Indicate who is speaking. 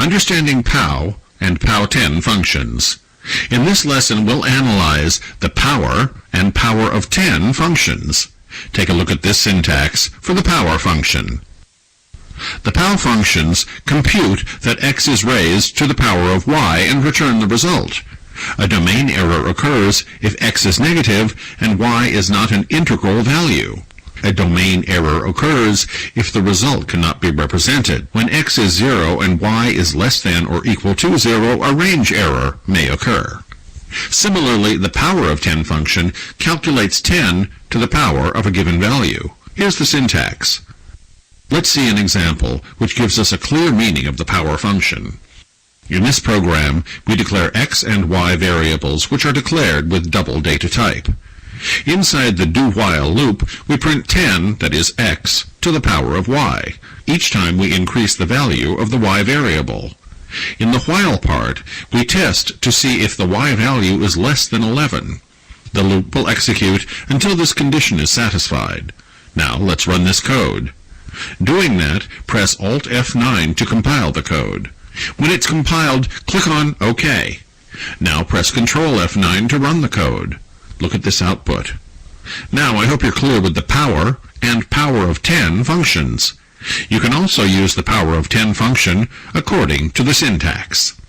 Speaker 1: Understanding pow and pow10 functions. In this lesson, we'll analyze the power and power of 10 functions. Take a look at this syntax for the power function. The pow functions compute that x is raised to the power of y and return the result. A domain error occurs if x is negative and y is not an integral value. A domain error occurs if the result cannot be represented. When x is 0 and y is less than or equal to 0, a range error may occur. Similarly, the power of 10 function calculates 10 to the power of a given value. Here's the syntax. Let's see an example which gives us a clear meaning of the power function. In this program, we declare x and y variables which are declared with double data type. Inside the do-while loop, we print 10, that is x, to the power of y, each time we increase the value of the y variable. In the while part, we test to see if the y value is less than 11. The loop will execute until this condition is satisfied. Now let's run this code. Doing that, press Alt F9 to compile the code. When it's compiled, click on OK. Now press Ctrl F9 to run the code. Look at this output. Now I hope you're clear with the power and power of 10 functions. You can also use the power of 10 function according to the syntax.